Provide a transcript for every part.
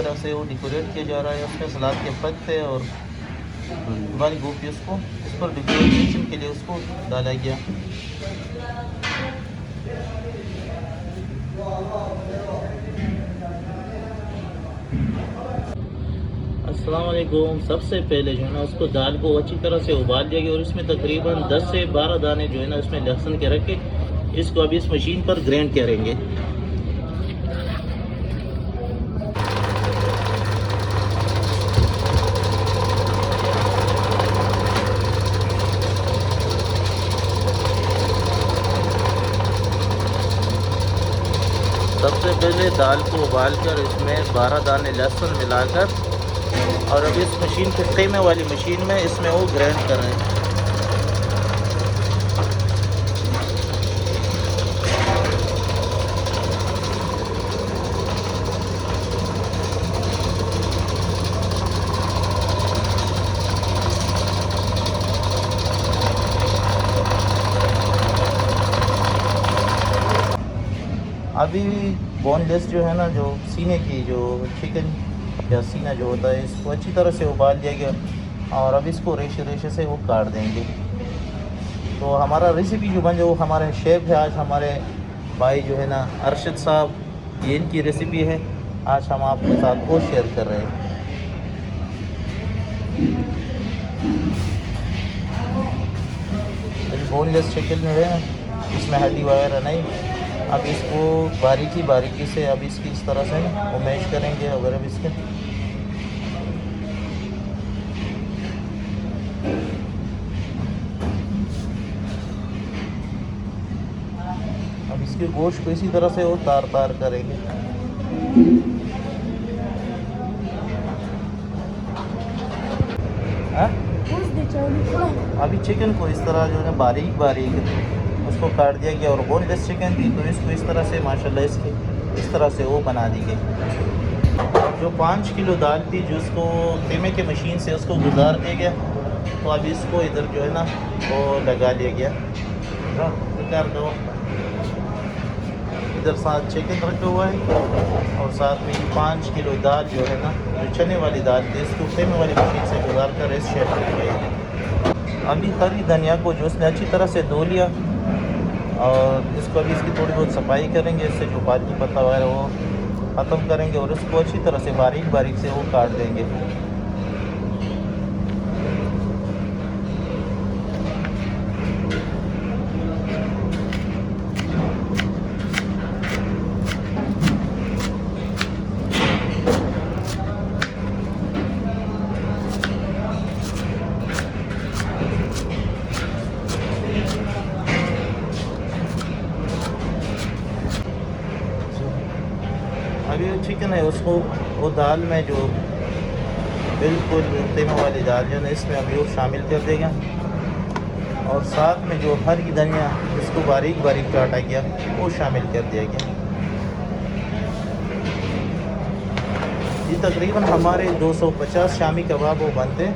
तरह से वो डेकोरेट किया जा रहा है। उसमें सलाद के पत्ते और वाली गोभी उसको इस पर डेकोरेशन के लिए उसको डाला गया। अस्सलाम वालेकुम। सबसे पहले जो है ना उसको दाल को अच्छी तरह से उबाल दिया गया और इसमें तकरीबन 10 से 12 दाने जो है ना उसमें लहसुन के रख के इसको अभी इस मशीन पर ग्राइंड करेंगे। सबसे पहले दाल को उबालकर इसमें 12 दाने लहसुन मिलाकर और अब इस मशीन के कीमे वाली मशीन में इसमें वो ग्राइंड कर रहे हैं। अभी बोनलेस जो है ना, जो सीने की जो चिकन या सीना जो होता है, इसको अच्छी तरह से उबाल दिया गया और अब इसको रेशे रेशे से वो काट देंगे। तो हमारा रेसिपी जो बन जो हमारे शेफ़ है आज हमारे भाई जो है ना अरशद साहब, ये इनकी रेसिपी है। आज हम आपके साथ वो शेयर कर रहे हैं। बोनलेस चिकन जो है इसमें हड्डी वगैरह नहीं। अब इसको बारीकी से अब इसकी इस तरह से वो मैश करेंगे। अगर अब इसके अब इसके गोश्त को इसी तरह से वो तार तार करेंगे। अभी चिकन को इस तरह जो है बारीक उसको काट दिया गया और बोनलेस चिकन थी तो इसको इस तरह से माशाल्लाह इसकी इस तरह से वो बना दी गई। जो 5 किलो दाल थी जो उसको कीमे के मशीन से उसको गुजार दिया गया, तो अभी इसको इधर जो है ना वो लगा दिया गया। कर दो इधर साथ चिकन रखा हुआ है और साथ में 5 किलो दाल जो है ना जो चने वाली दाल थी इसको कीमे वाली मशीन से गुजार कर इस शेप में गई। अभी हरी धनिया को जो उसने अच्छी तरह से धो लिया और इसको अभी इसकी थोड़ी बहुत सफाई करेंगे। इससे जो बाकी पत्ता वगैरह वो ख़त्म करेंगे और इसको अच्छी तरह से बारीक से वो काट देंगे। अभी जो चिकन है उसको वो दाल में जो बिल्कुल कीमे वाली दाल जो है इसमें अभी वो शामिल कर देगा और साथ में जो हरी धनिया इसको बारीक काटा गया वो शामिल कर दिया गया। ये तकरीबन हमारे 250 शामी कबाब वो बनते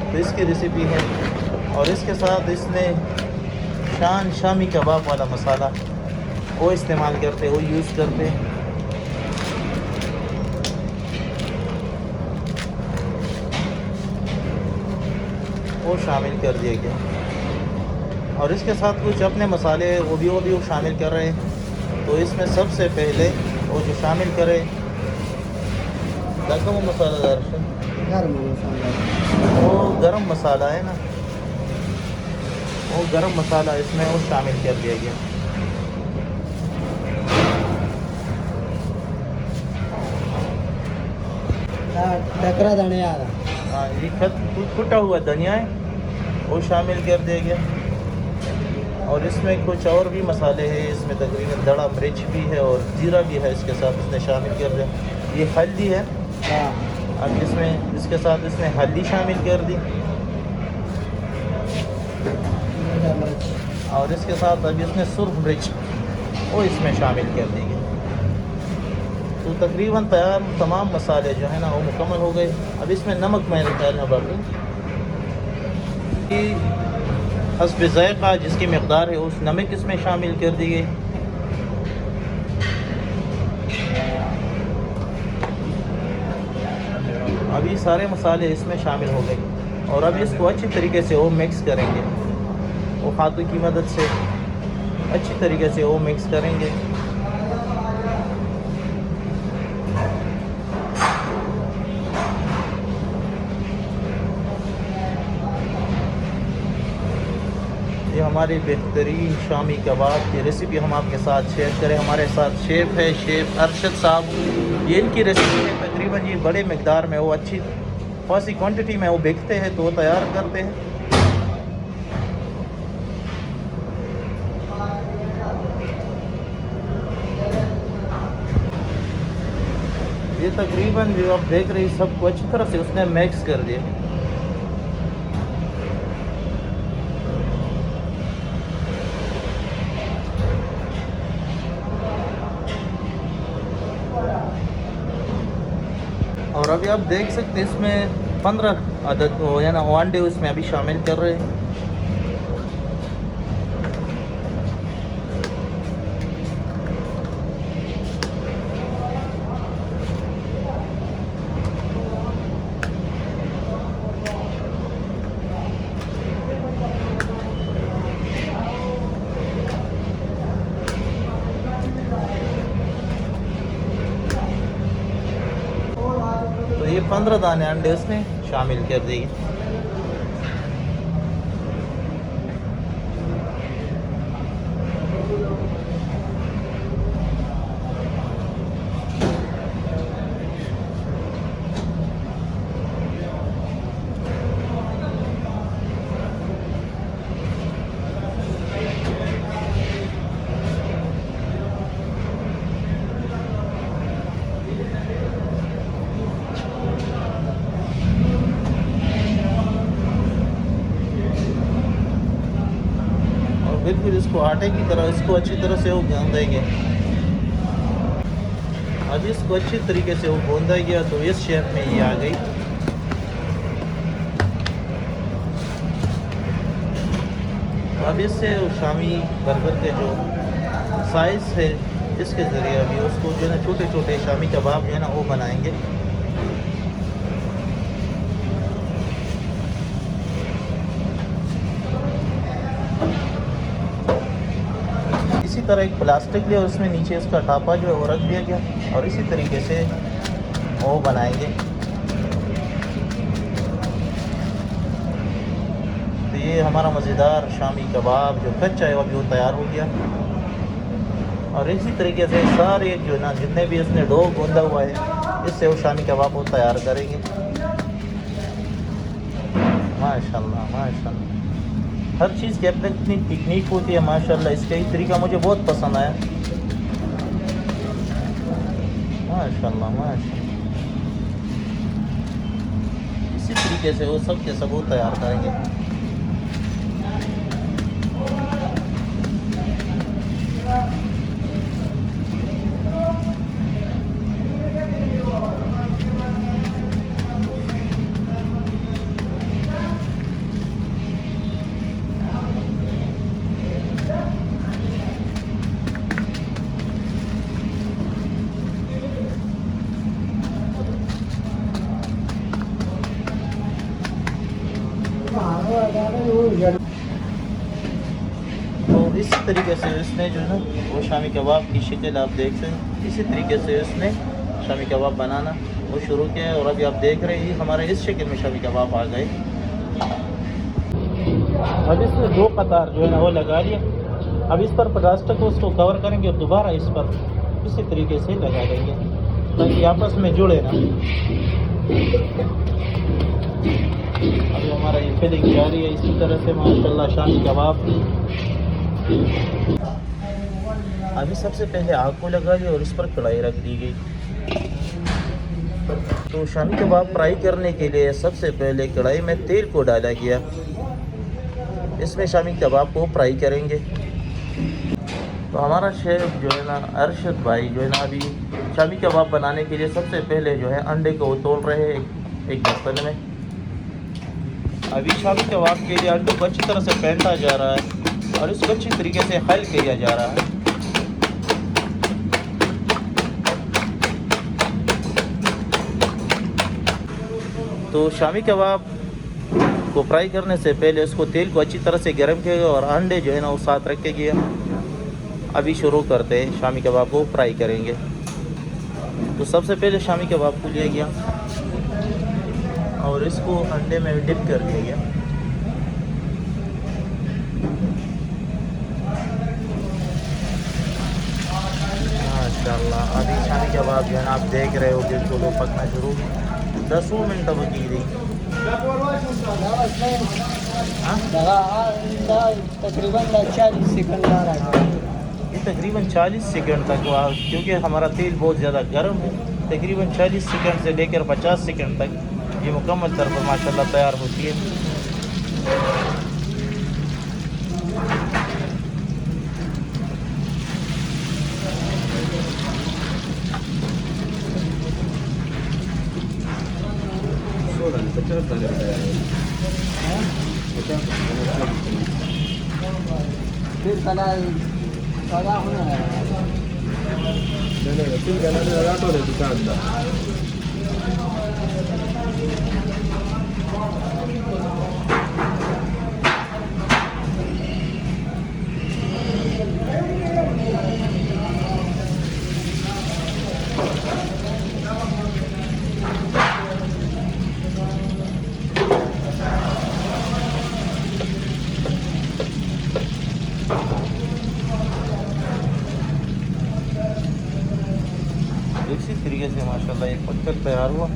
तो इसकी रेसिपी है। और इसके साथ इसने शामी कबाब वाला मसाला वो इस्तेमाल करते वो यूज़ करते। वो शामिल कर दिया गया और इसके साथ कुछ अपने मसाले वो भी शामिल कर रहे हैं। तो इसमें सबसे पहले वो जो शामिल करें वो मसालादार वो गरम मसाला है ना, वो गरम मसाला इसमें वो शामिल कर दिया गया। टकरा धनिया, हाँ ये कुटा हुआ धनिया है वो शामिल कर दिया गया। और इसमें कुछ और भी मसाले हैं, इसमें तकरीबन दड़ा मिर्च भी है और जीरा भी है इसके साथ इसने शामिल कर दिया। ये हल्दी है, अब इसमें इसके साथ इसने हल्दी शामिल कर दी और इसके साथ अभी इसने सुर्ख मिर्च वो इसमें शामिल कर दी गई। तो तकरीबन तैयार तमाम मसाले जो है ना वो मुकम्मल हो गए। अब इसमें नमक मैंने डालना बाकी हस्ब ज़ायक़ा जिसकी मकदार है उस नमक इसमें शामिल कर दी गई। अभी सारे मसाले इसमें शामिल हो गए और अभी इसको अच्छी तरीके से वो मिक्स करेंगे। वो हाथों की मदद से अच्छी तरीके से वो मिक्स करेंगे। ये हमारी बेहतरीन शामी कबाब की रेसिपी हम आपके साथ शेयर करें। हमारे साथ शेफ़ है, शेफ़ अरशद साहब। ये इनकी रेसिपी है, तकरीबन ये बड़े मकदार में वो अच्छी खासी क्वांटिटी में वो बेचते हैं तो वो तैयार करते हैं। ये तकरीबन जो आप देख रहे हैं सबको अच्छी तरह से उसने मिक्स कर दिया। और अभी आप देख सकते हैं इसमें 15 अदद वो है ना अंडे उसमें अभी शामिल कर रहे हैं। तो ये 15 दाने अंडे उसने शामिल कर दिए। बिल्कुल इसको आटे की तरह इसको अच्छी तरह से वो गूंद देंगे। अब इसको अच्छी तरीके से वो गूंदा गया तो इस शेप में ये आ गई। अब इससे शामी बर्गर के जो साइज़ है इसके ज़रिए अभी उसको जो है ना छोटे छोटे शामी कबाब जो है ना वो बनाएंगे। इसी तरह एक प्लास्टिक लिया और उसमें नीचे उसका ढापा जो है वो रख दिया गया और इसी तरीके से वो बनाएंगे। तो ये हमारा मज़ेदार शामी कबाब जो कच्चा है वो अभी वो तैयार हो गया। और इसी तरीके से सारे जो ना जितने भी इसने डो गूंदा हुआ है इससे वो शामी कबाब को तैयार करेंगे। माशाल्लाह माशाल्लाह, हर चीज़ की अपनी अपनी टेक्निक होती है माशाल्लाह। इसका ही तरीका मुझे बहुत पसंद आया। माशाल्लाह माशाल्लाह, इसी तरीके से वो सब के सब वो तैयार करेंगे। तो इसी तरीके से इसने जो है ना वो शामी कबाब की शक्ल आप देख सकते हैं। इसी तरीके से इसने शामी कबाब बनाना वो शुरू किया है और अभी आप देख रहे हैं हमारे इस शक्ल में शामी कबाब आ गए। अब इसमें 2 कतार जो है ना वो लगा लिया। अब इस पर प्लास्टिक को उसको कवर करेंगे और दोबारा इस पर इसी तरीके से लगा देंगे ताकि आपस में जुड़े ना। अभी हमारा ये फिलिंग जारी है इसी तरह से माशाल्लाह शामी कबाब की। अभी सबसे पहले आग को लगा लिया और इस पर कढ़ाई रख दी गई। तो शामी कबाब फ्राई करने के लिए सबसे पहले कढ़ाई में तेल को डाला गया। इसमें शामी कबाब को फ्राई करेंगे। तो हमारा शेफ़ जो है ना अरशद भाई जो है ना अभी शामी कबाब बनाने के लिए सबसे पहले जो है अंडे को तोड़ रहे हैं एक बर्तन में। अभी शामी कबाब के लिए अंडे को अच्छी तरह से फेंटा जा रहा है और इसको अच्छी तरीके से हल किया जा रहा है। तो शामी कबाब को फ्राई करने से पहले उसको तेल को अच्छी तरह से गर्म किया और अंडे जो है ना वो साथ रख के गया। अभी शुरू करते हैं, शामी कबाब को फ्राई करेंगे। तो सबसे पहले शामी कबाब को लिया गया और इसको अंडे में डिप कर दिया गया। माशाल्लाह अभी शामी कबाब जो है ना आप देख रहे हो बिल्कुल वो पकना शुरू 10 मिनट अब की रही। तकरीबन 40 सेकंड ला रहा है। ये तकरीबन 40 सेकंड तक हुआ क्योंकि हमारा तेल बहुत ज़्यादा गर्म है। तकरीबन 40 सेकंड से लेकर 50 सेकंड तक ये मुकम्मल तौर पर माशाल्लाह तैयार होती है। फिर कला होना है। इसी तरीके से माशाल्लाह एक पत्थर तैयार हुआ।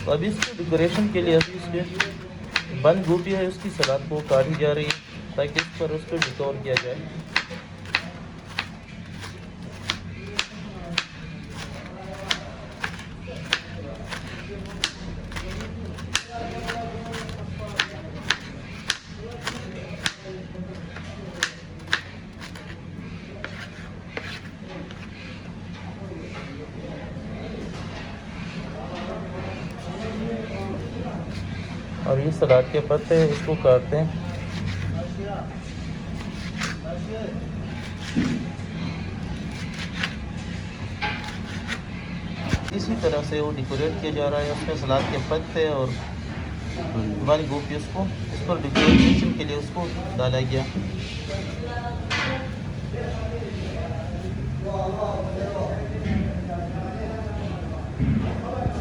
तो अभी इसको डेकोरेशन के लिए अभी इसमें बंद गोभी है उसकी सलाद को काटी जा रही है ताकि इस पर उसको डेकोर किया जाए। और ये सलाद के पत्ते इसको काटते हैं। इसी तरह से वो डेकोरेट किया जा रहा है। उसमें सलाद के पत्ते और बंद गोभी उसको इस पर डेकोरेशन के लिए उसको डाला गया।